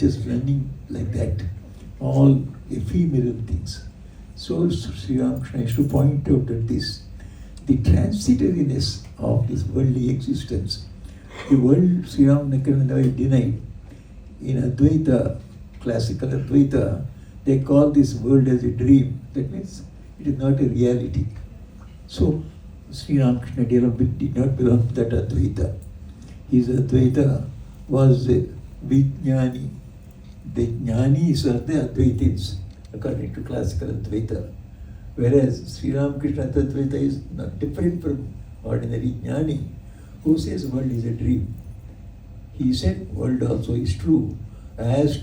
just running like that, all ephemeral things. So Sri Ramakrishna used to point out that the transitoriness of this worldly existence, the world Sri Ramakrishna denied. In Advaita, classical Advaita, they call this world as a dream. That means it is not a reality. So Sri Ramakrishna did not belong to that Advaita. His Advaita was a Vijnani. The Jnanis are the Advaitins, according to classical Advaita. Whereas Sri Ramakrishna's Advaita is not different from ordinary Jnani, who says world is a dream. He said world also is true as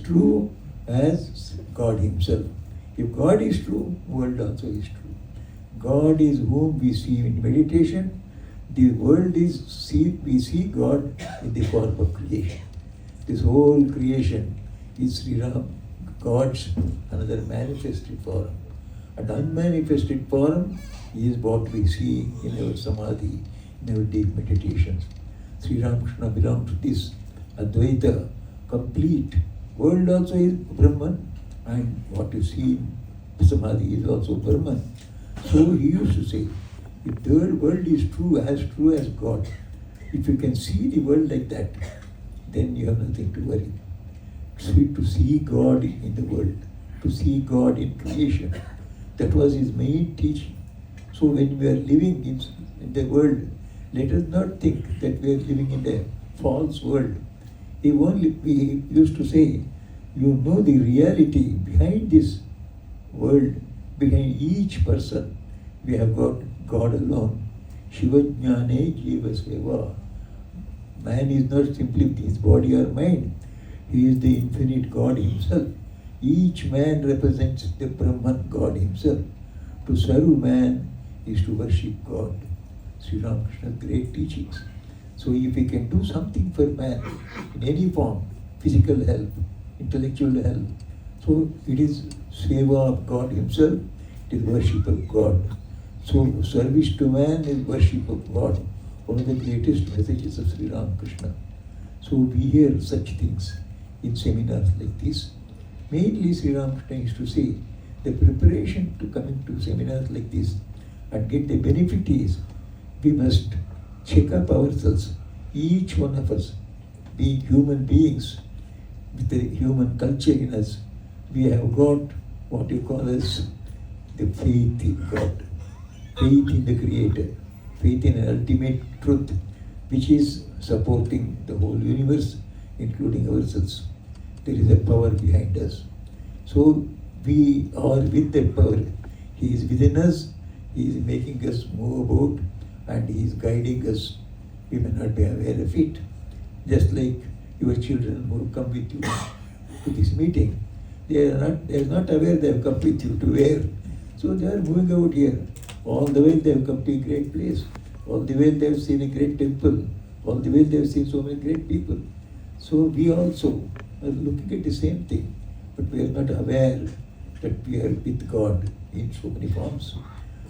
God himself. If God is true, world also is true. God is whom we see in meditation. The world is we see God in the form of creation. This whole creation is Sri Ram, God's another manifested form. And unmanifested form is what we see in our samadhi, in our deep meditations. Sri Ramakrishna belongs to this Advaita, complete. World also is Brahman, and what you see in samadhi is also Brahman. So he used to say, if the world is true as God, if you can see the world like that, then you have nothing to worry. To see God in the world, to see God in creation, that was his main teaching. So when we are living in the world, let us not think that we are living in a false world. We used to say, you know the reality behind this world, behind each person, we have got God alone. Shiva Jnane Jiva Seva. Man is not simply his body or mind. He is the infinite God himself. Each man represents the Brahman God himself. To serve man is to worship God. Sri Ramakrishna's great teachings. So if we can do something for man in any form, physical help, intellectual help, so it is seva of God himself, it is worship of God. So service to man is worship of God, one of the greatest messages of Sri Ramakrishna. So we hear such things in seminars like this. Mainly Sri Ramakrishna used to say, the preparation to coming to seminars like this and get the benefit is, we must check up ourselves, each one of us, being human beings, with the human culture in us, we have got what you call as the faith in God, faith in the Creator, faith in an ultimate truth, which is supporting the whole universe, including ourselves. There is a power behind us. So we are with that power. He is within us, He is making us move about, and He is guiding us. We may not be aware of it. Just like your children who come with you to this meeting, they are not aware they have come with you to where. So they are moving out here. All the way they have come to a great place. All the way they have seen a great temple. All the way they have seen so many great people. So we also are looking at the same thing, but we are not aware that we are with God in so many forms.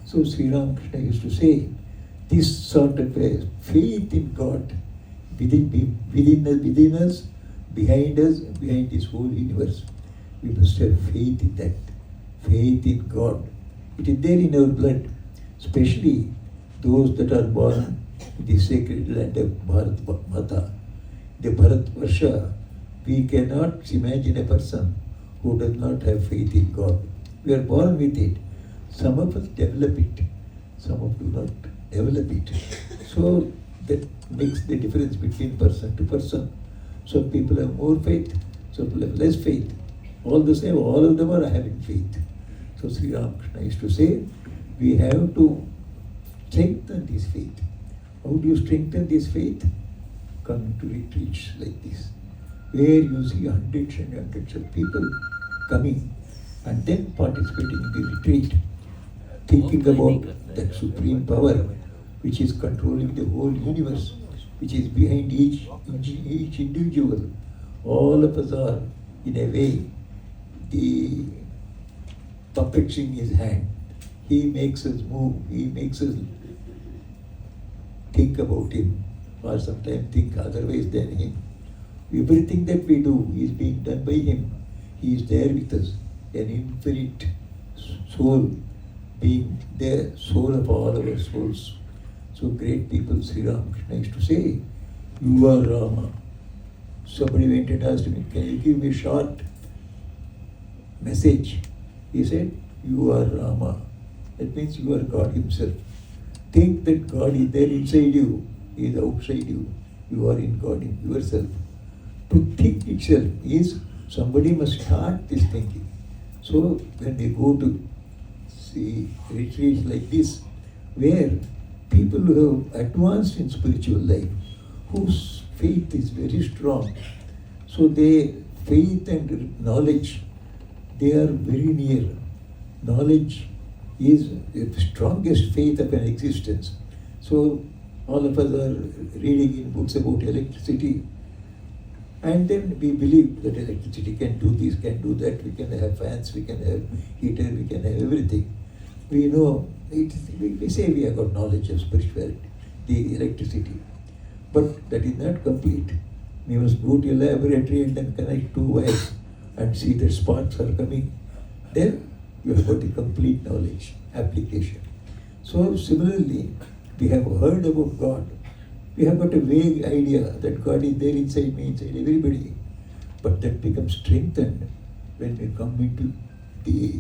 So Sri Ramakrishna used to say, this sort of a faith in God within us, behind this whole universe. We must have faith in that, faith in God. It is there in our blood, especially those that are born in the sacred land of Bharat Mata, the Bharat Varsha. We cannot imagine a person who does not have faith in God. We are born with it. Some of us develop it, some of us do not develop it. So that makes the difference between person to person. Some people have more faith, some people have less faith. All the same, all of them are having faith. So Sri Ramakrishna used to say, we have to strengthen this faith. How do you strengthen this faith? Coming to retreats like this, where you see hundreds and hundreds of people coming and then participating in the retreat, thinking about that supreme power which is controlling the whole universe, which is behind each individual. All of us are, in a way, the puppets in his hand. He makes us move, he makes us think about him, or sometimes think otherwise than him. Everything that we do is being done by Him. He is there with us, an infinite soul, being the soul of all our souls. So great people, Sri Ramakrishna used to say, "You are Rama." Somebody went and asked him, "Can you give me a short message?" He said, "You are Rama." That means you are God Himself. Think that God is there inside you, He is outside you. You are in God in yourself. To think itself is, somebody must start this thinking. So when we go to see retreats like this, where people who have advanced in spiritual life, whose faith is very strong, so they, faith and knowledge, they are very near. Knowledge is the strongest faith of an existence. So all of us are reading in books about electricity, and then we believe that electricity can do this, can do that, we can have fans, we can have heater, we can have everything. We know, we say we have got knowledge of spirituality, the electricity. But that is not complete. We must go to a laboratory and then connect two wires and see that sparks are coming. Then you have got the complete knowledge, application. So similarly, we have heard about God. We have got a vague idea that God is there inside me, inside everybody. But that becomes strengthened when we come into the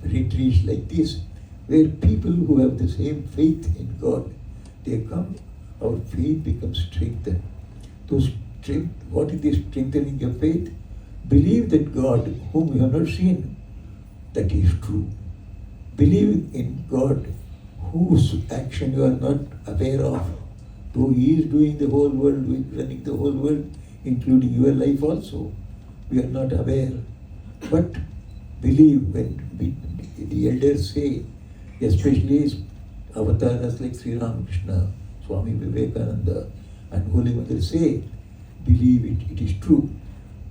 retreats like this, where people who have the same faith in God, they come, our faith becomes strengthened. What is the strengthening of faith? Believe that God, whom you have not seen, that He is true. Believe in God, whose action you are not aware of, though He is doing the whole world, running the whole world, including your life also. We are not aware. But believe when the elders say, especially avatars like Sri Ramakrishna, Swami Vivekananda, and Holy Mother say, believe it, it is true.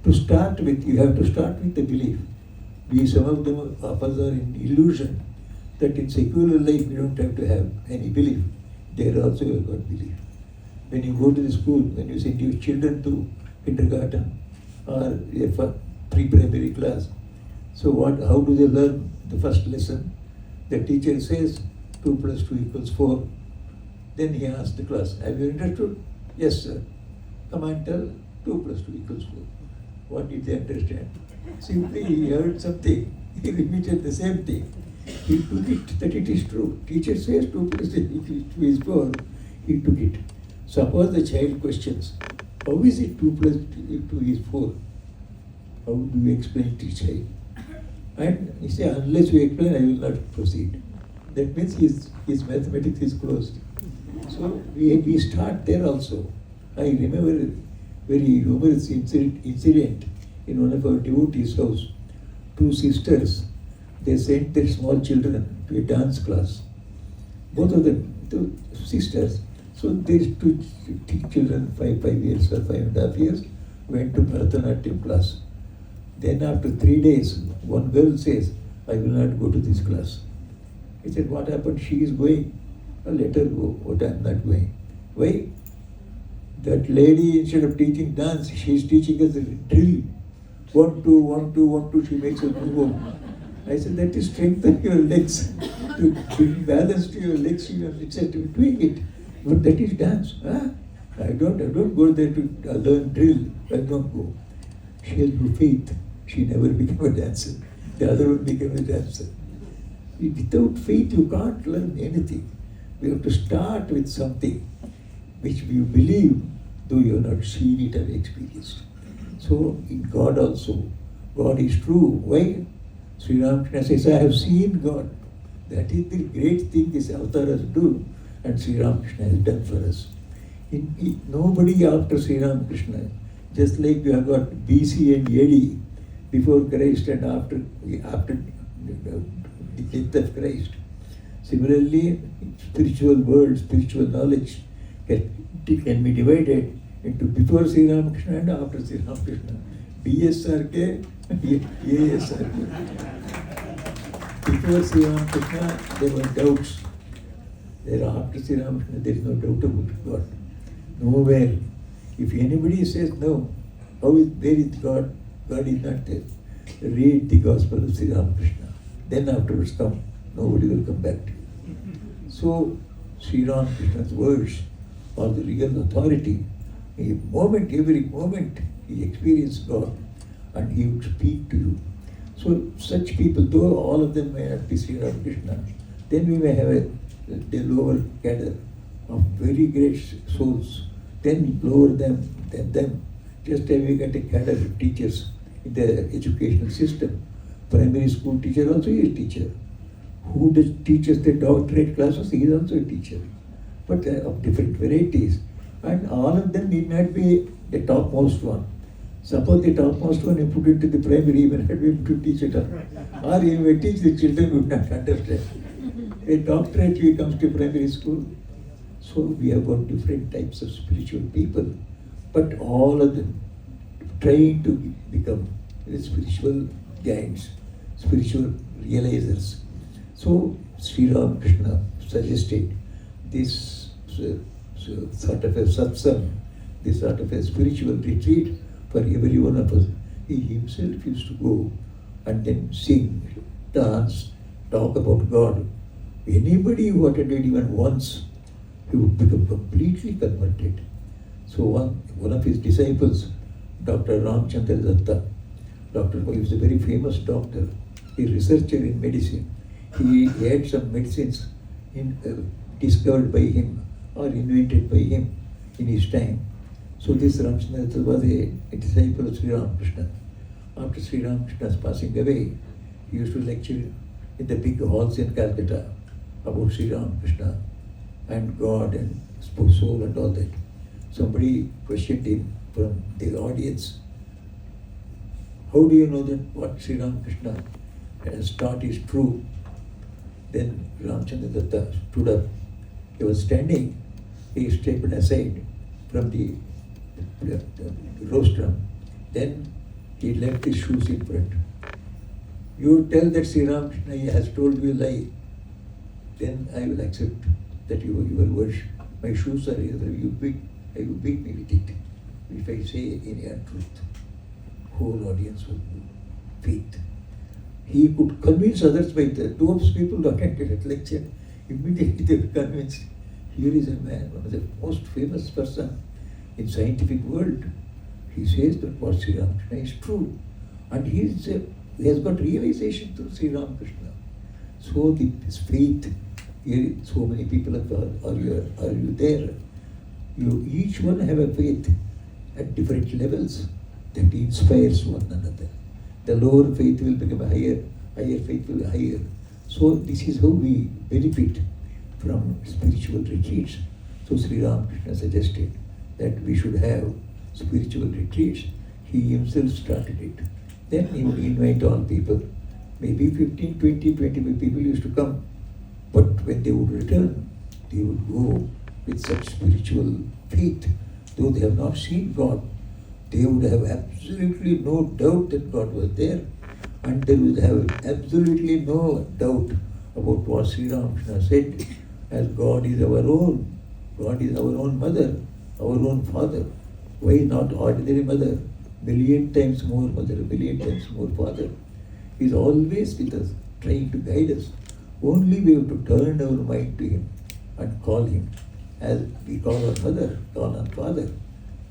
To start with, you have to start with the belief. Some of us are in illusion that in secular life we don't have to have any belief. There also you have got belief. When you go to the school, when you send your children to kindergarten or a pre-primary class, so how do they learn the first lesson? The teacher says 2 plus 2 equals 4. Then he asks the class, have you understood? Yes, sir. Come and tell 2 plus 2 equals 4. What did they understand? Simply he heard something. He repeated the same thing. He took it that it is true. Teacher says 2 plus 2 is 4. He took it. Suppose the child questions, how is it 2 plus 2 is 4? How do you explain to the child? And he said, unless you explain, I will not proceed. That means his mathematics is closed. So we start there also. I remember a very humorous incident in one of our devotees' house. 2 sisters, they sent their small children to a dance class. Both of them, 2 sisters. So these 2 children, 5 years or 5.5 years, went to Bharatanatyam class. Then after 3 days, one girl says, I will not go to this class. He said, what happened? She is going. Let her go, but I am not going. Why? That lady, instead of teaching dance, she is teaching us a drill. 1, 2, 1, 2, 1, 2, she makes us move. I said, that is strengthen your legs. To bring balance to your legs, you have to be doing it. But that is dance. Huh? I don't go there to learn drill. I don't go. She has no faith. She never became a dancer. The other one became a dancer. Without faith, you can't learn anything. We have to start with something which we believe, though you have not seen it or experienced. So in God also, God is true. Why? Sri Ramakrishna says, I have seen God. That is the great thing these avatars do, and Sri Ramakrishna has done for us. Nobody after Sri Ramakrishna, just like you have got BC and AD, before Christ and after the death of Christ. Similarly, spiritual world, spiritual knowledge can be divided into before Sri Ramakrishna and after Sri Ramakrishna. BSRK, ASRK. Before Sri Ramakrishna, there were doubts. After Sri Ramakrishna, there is no doubt about God. Nowhere. If anybody says no, where is God? God is not there. Read the Gospel of Sri Ramakrishna. Then afterwards come, nobody will come back to you. So, Sri Ramakrishna's words are the real authority. Every moment, he experienced God and he would speak to you. So, such people, though all of them may not be Sri Ramakrishna, then we may have a lower cadre of very great souls, then lower than them. Just as we get a cadre of teachers in the educational system. Primary school teacher also is a teacher. Who teaches the doctorate classes, he is also a teacher. But of different varieties. And all of them need not be the topmost one. Suppose the topmost one you put into the primary, he may not be able to teach it. Or he may teach the children who would not understand. A doctorate he comes to primary school. So we have got different types of spiritual people, but all of them trying to become spiritual giants, spiritual realizers. So Sri Ramakrishna suggested this sort of a satsang, this sort of a spiritual retreat for every one of us. He himself used to go and then sing, dance, talk about God. Anybody who attended even once, he would become completely converted. So one of his disciples, Dr. Ramchandra Datta, he was a very famous doctor, a researcher in medicine. He had some medicines discovered by him or invented by him in his time. So this Ramchandra Datta was a disciple of Sri Ramakrishna. After Sri Ramakrishna's passing away, he used to lecture in the big halls in Calcutta about Sri Ramakrishna and God and soul and all that. Somebody questioned him from the audience, how do you know that what Sri Ramakrishna has taught is true? Then Ramchandra Datta stood up. He was standing, he stepped aside from the rostrum. Then he left his shoes in front. You tell that Sri Ramakrishna has told you a lie, then I will accept that your words, my shoes are here, you beat me with it. If I say any untruth, whole audience will faith. He could convince others by that. Those people who attended that lecture, immediately they were convinced. Here is a man, one of the most famous person in scientific world. He says that what Sri Ramakrishna is true. And he has got realization through Sri Ramakrishna. So this faith, here so many people are you there? You each one have a faith at different levels that inspires one another. The lower faith will become higher faith will be higher. So this is how we benefit from spiritual retreats. So Sri Ramakrishna suggested that we should have spiritual retreats. He himself started it. Then he would invite all people. Maybe 15, 20, 25 people used to come. But when they would return, they would go with such spiritual faith. Though they have not seen God, they would have absolutely no doubt that God was there. And they would have absolutely no doubt about what Sri Ramakrishna said, as God is our own. God is our own mother, our own father. Why not ordinary mother? Million times more mother, million times more father. He is always with us, trying to guide us. Only we have to turn our mind to him and call him. As we call our mother, call our father.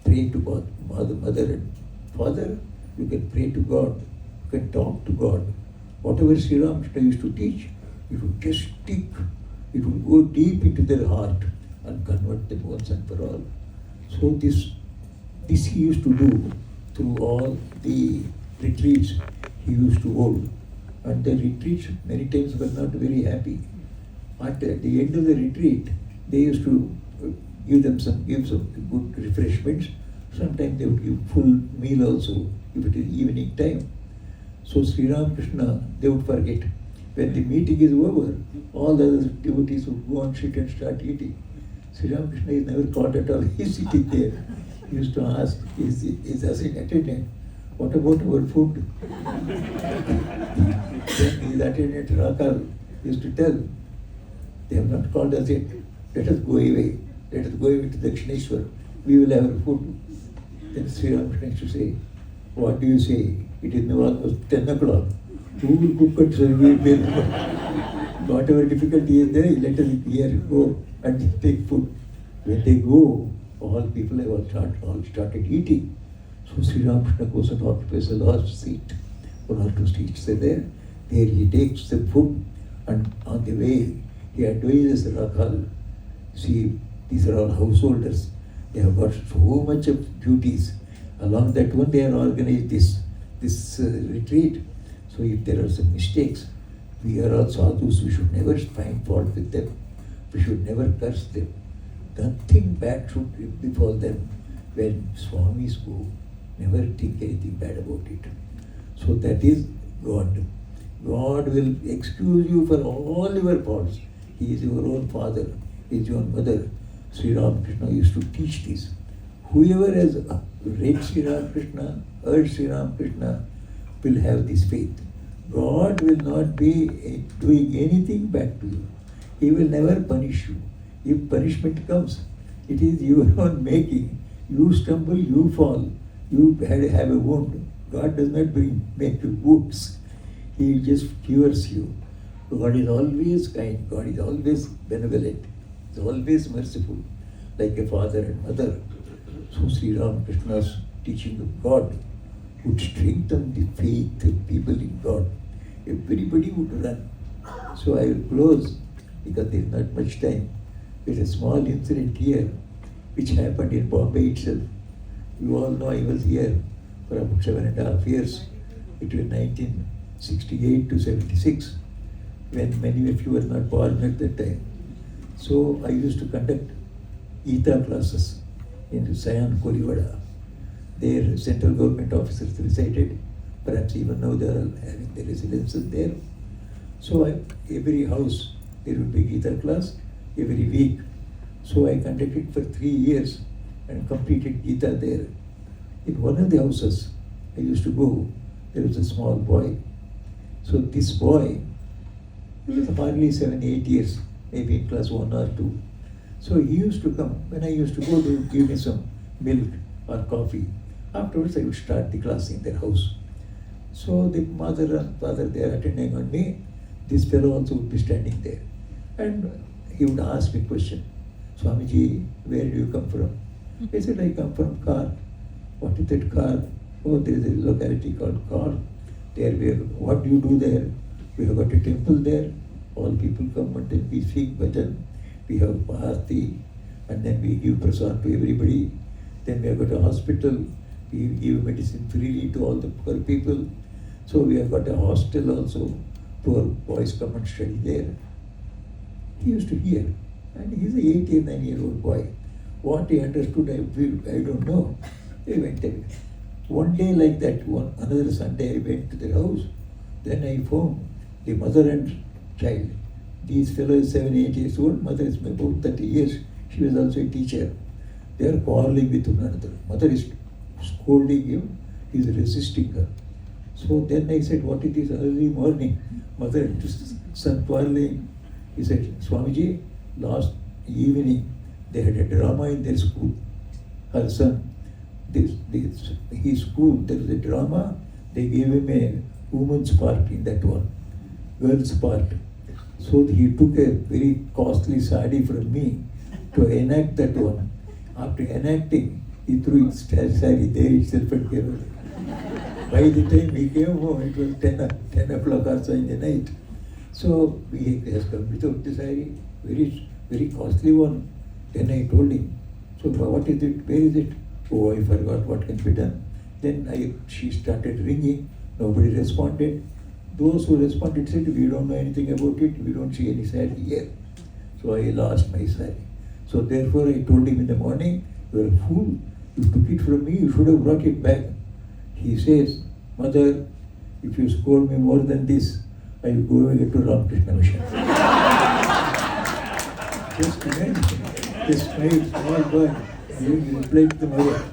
Pray to God, mother and father. You can pray to God. You can talk to God. Whatever Sri Ramakrishna used to teach, it would just stick. It would go deep into their heart and convert them once and for all. So this he used to do through all the retreats he used to hold. And the retreats many times were not very happy. At the end of the retreat, they used to give some good refreshments. Sometimes they would give full meal also, if it is evening time. So Sri Ramakrishna, they would forget. When the meeting is over, all the other devotees would go and sit and start eating. Sri Ramakrishna is never caught at all. He is sitting there. He used to ask his attendant, what about our food? Then his attendant Rakal used to tell, they have not called us yet. Let us go away. Let us go away to Dakshineshwar. We will have our food. Then Sri Ramakrishna used to say, what do you say? It is now almost 10 o'clock. Who will cook and serve you? Whatever difficulty is there, let us here go and take food. When they go, all people have all started eating. So Sri Ramakrishna goes and occupies the last seat. One or two seats are there. There he takes the food, and on the way he advises Rakhal. See, these are all householders. They have got so much of duties. Along that one, they have organized this retreat. So if there are some mistakes, we are all sadhus. We should never find fault with them. We should never curse them. Nothing bad should befall them. When Swamis go, never think anything bad about it. So that is God. God will excuse you for all your faults. He is your own father. He is your mother. Sri Ramakrishna used to teach this. Whoever has read Sri Ramakrishna, heard Sri Ramakrishna, will have this faith. God will not be doing anything back to you. He will never punish you. If punishment comes, it is your own making. You stumble, you fall, you have a wound. God does not make you wounds. He just cures you. God is always kind. God is always benevolent. He is always merciful, like a father and mother. So Sri Ramakrishna's teaching of God would strengthen the faith of people in God. Everybody would run. So I will close because there is not much time. There is a small incident here which happened in Bombay itself. You all know I was here for about 7.5 years, between 1968 to 76, when many of you were not born at that time. So I used to conduct Gita classes in Sayan Kolivada. There central government officers resided, perhaps even now they are having their residences there. So every house there would be Gita class every week. So I conducted for 3 years and completed Gita there. In one of the houses I used to go, there was a small boy. So this boy, he was hardly 7-8 years, maybe in class 1 or 2. So he used to come. When I used to go, they would give me some milk or coffee. Afterwards, I would start the class in their house. So the mother and father, they are attending on me. This fellow also would be standing there. And he would ask me a question. Swamiji, where do you come from? I said, I come from Kar. What is that Kar? Oh, there is a locality called Kar. There we have, what do you do there? We have got a temple there. All people come and then we sing bhajan. We have bharati. And then we give prasad to everybody. Then we have got a hospital. We give medicine freely to all the poor people. So we have got a hostel also. Poor boys come and study there. He used to hear. And he's an 8 or 9-year-old boy. What he understood, I don't know. He went away. One day like that, another Sunday I went to their house. Then I found the mother and child. These fellows 7-8 years old, mother is about 30 years. She was also a teacher. They are quarreling with one another. Mother is scolding him, he is resisting her. So then I said, what is this early morning? Mother and son quarreling. He said, Swamiji, last evening they had a drama in their school. Her son, his school, there was a drama. They gave him a woman's part in that one, girl's part. So he took a very costly sari from me to enact that one. After enacting, he threw his sari there itself and gave it. By the time he came home, it was 10 o'clock or so in the night. So he has come without the sari, very, very costly one. Then I told him, so what is it? Where is it? Oh, I forgot what can be done. Then she started ringing. Nobody responded. Those who responded said, we don't know anything about it. We don't see any sari here. So I lost my sari. So therefore I told him in the morning, you are a fool. You took it from me. You should have brought it back. He says, Mother, if you scold me more than this, I will go away to Ramakrishna Mission. Just imagine, this small boy, he replied to the mother.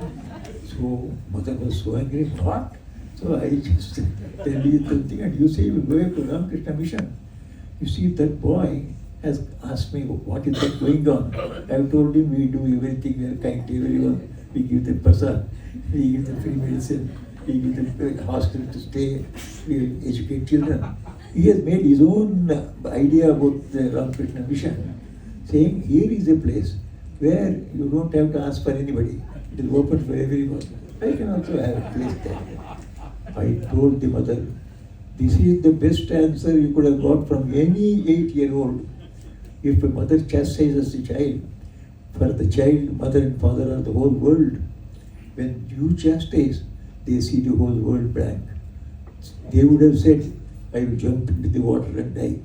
So mother was so angry, what? So I just tell you something and you say you will go away to Ramakrishna Mission. You see, that boy has asked me, what is that going on? I have told him we do everything, we are kind to everyone, we give them prasad. we give them free medicine, we give them hostel to stay, we educate children. He has made his own idea about the Ramakrishna mission, saying here is a place where you don't have to ask for anybody. It is open for everyone. I can also have a place there. I told the mother, this is the best answer you could have got from any 8-year-old. If a mother chastises the child, for the child, mother and father are the whole world. When you chastise, they see the whole world blank. They would have said, I will jump into the water and die,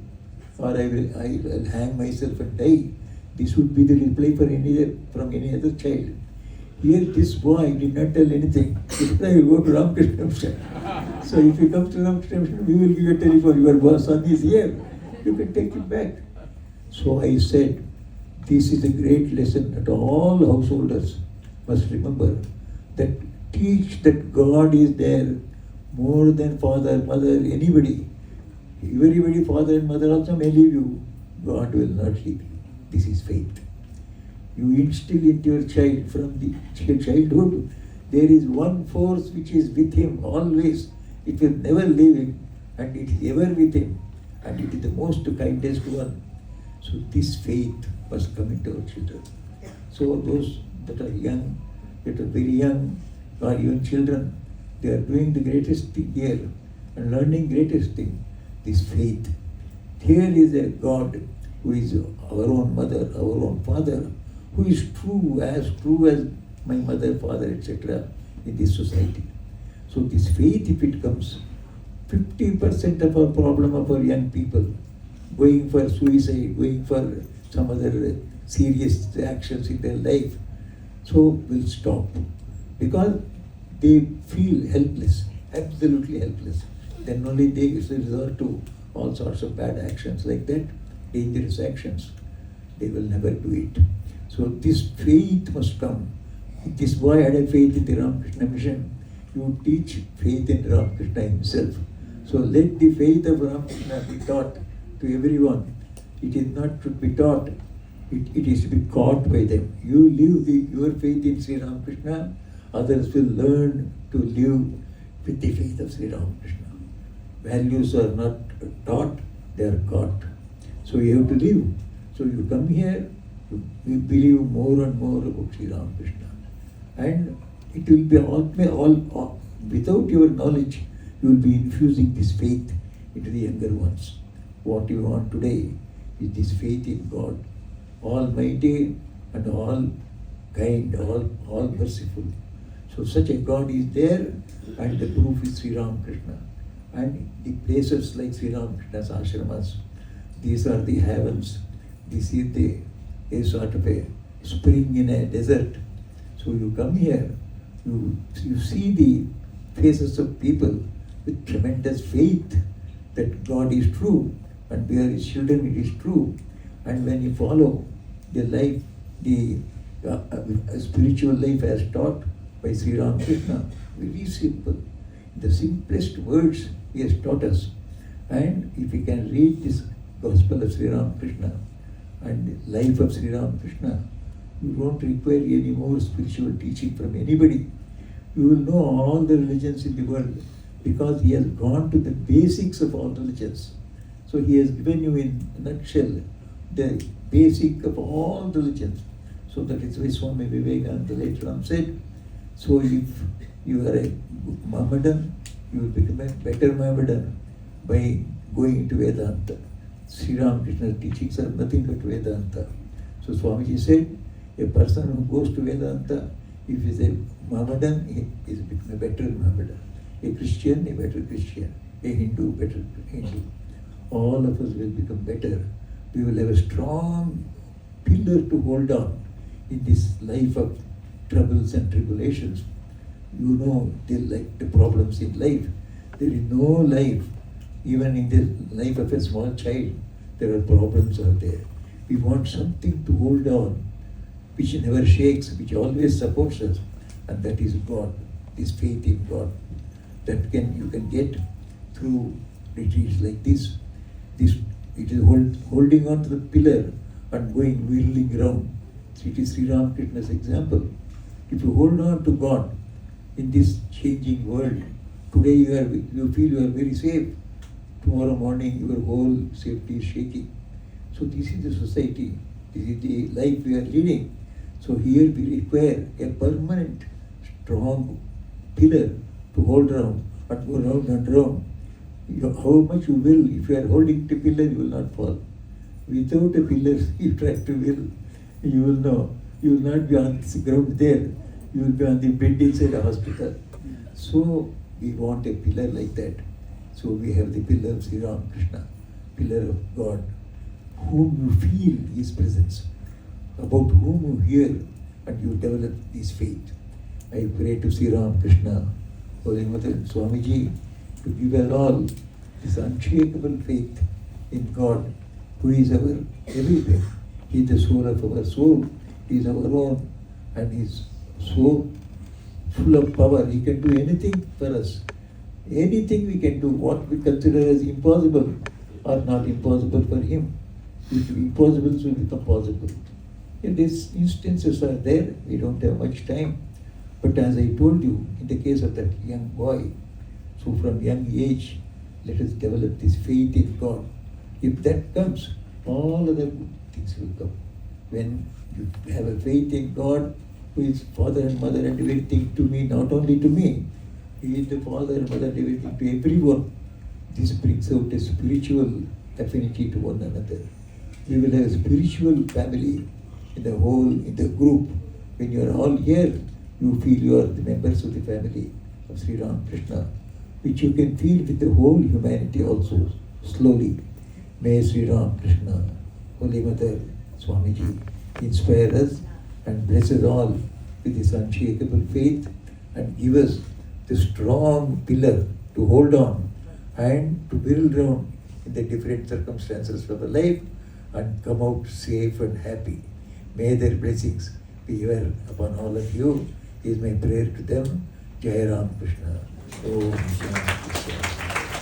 or I will hang myself and die. This would be the reply from any other child. Here, this boy did not tell anything. This time you go to Ramakrishna Mission. So if you come to Ramakrishna Mission, we will give you a telephone. Your boss son is here. You can take it back. So I said, this is a great lesson that all householders must remember, that teach that God is there more than father, mother, anybody. Everybody, father and mother also may leave you. God will not leave you. This is faith. You instill into your child from the childhood, there is one force which is with him always. It will never leave him, and it is ever with him, and it is the most kindest one. So this faith must come into our children. So those that are young, that are very young, or even children, they are doing the greatest thing here and learning greatest thing, this faith. Here is a God who is our own mother, our own father, who is true as my mother, father, etc. in this society. So this faith, if it comes, 50% of our problem of our young people going for suicide, going for some other serious actions in their life, so will stop. Because they feel helpless, absolutely helpless. Then only they resort to all sorts of bad actions like that, dangerous actions. They will never do it. So this faith must come. This boy had a faith in the Ramakrishna mission. You teach faith in Ramakrishna himself. So let the faith of Ramakrishna be taught to everyone. It is not to be taught, it is to be caught by them. You live your faith in Sri Ramakrishna, others will learn to live with the faith of Sri Ramakrishna. Values are not taught, they are caught. So you have to live. So you come here, you believe more and more about Sri Ramakrishna. And it will be all without your knowledge, you will be infusing this faith into the younger ones. What you want today is this faith in God, Almighty and all kind, all merciful. So such a God is there, and the proof is Sri Ramakrishna. And the places like Sri Ramakrishna's ashramas, these are the heavens. This is a sort of a spring in a desert. So you come here, you see the faces of people with tremendous faith that God is true, and we are His children, it is true. And when you follow the life, the spiritual life as taught by Sri Ramakrishna, very simple. The simplest words He has taught us. And if we can read this Gospel of Sri Ramakrishna and life of Sri Ramakrishna, you don't require any more spiritual teaching from anybody. You will know all the religions in the world, because He has gone to the basics of all religions. So He has given you in a nutshell the basic of all religions. So that is why Swami Vivekananda later on said, so if you are a Mohammedan, you will become a better Mohammedan by going into Vedanta. Sri Ramakrishna's teachings are nothing but Vedanta. So Swamiji said, a person who goes to Vedanta, if he is a Mohammedan, he is a better Mohammedan. A Christian, a better Christian. A Hindu, better Hindu. All of us will become better. We will have a strong pillar to hold on in this life of troubles and tribulations. You know the problems in life. There is no life, even in the life of a small child, there are problems out there. We want something to hold on, which never shakes, which always supports us, and that is God, this faith in God. That you can get through retreats like this. It is holding on to the pillar and going whirling around. It is Sri Ramakrishna's example. If you hold on to God, in this changing world. Today you feel you are very safe. Tomorrow morning your whole safety is shaking. So this is the society, this is the life we are leading. So here we require a permanent, strong pillar to hold around and go round and round. How much you will, if you are holding the pillar, you will not fall. Without a pillar, you try to will, you will know. You will not be on the ground there. You will be on the bed inside a hospital. So we want a pillar like that. So we have the pillar of Sri Ramakrishna, pillar of God, whom you feel His presence, about whom you hear, and you develop this faith. I pray to Sri Ramakrishna, Holy Mother and Swamiji, to give us all this unshakable faith in God, who is our everything. He is the soul of our soul. He is our own, and He is so full of power. He can do anything for us. Anything we can do, what we consider as impossible are not impossible for Him. If impossible will become possible. And these instances are there. We don't have much time. But as I told you, in the case of that young boy, so from young age, let us develop this faith in God. If that comes, all other good things will come. When you have a faith in God, who is Father and Mother and everything to me, not only to me, He is the Father and Mother and everything to everyone. This brings out a spiritual affinity to one another. We will have a spiritual family in the group. When you are all here, you feel you are the members of the family of Sri Ramakrishna, which you can feel with the whole humanity also, slowly. May Sri Ramakrishna, Holy Mother, Swamiji, inspire us and bless us all with this unshakable faith and give us the strong pillar to hold on and to build around in the different circumstances of the life and come out safe and happy. May their blessings be ever upon all of you, is my prayer to them. Jai Ram Krishna. Om Shanti Shanti.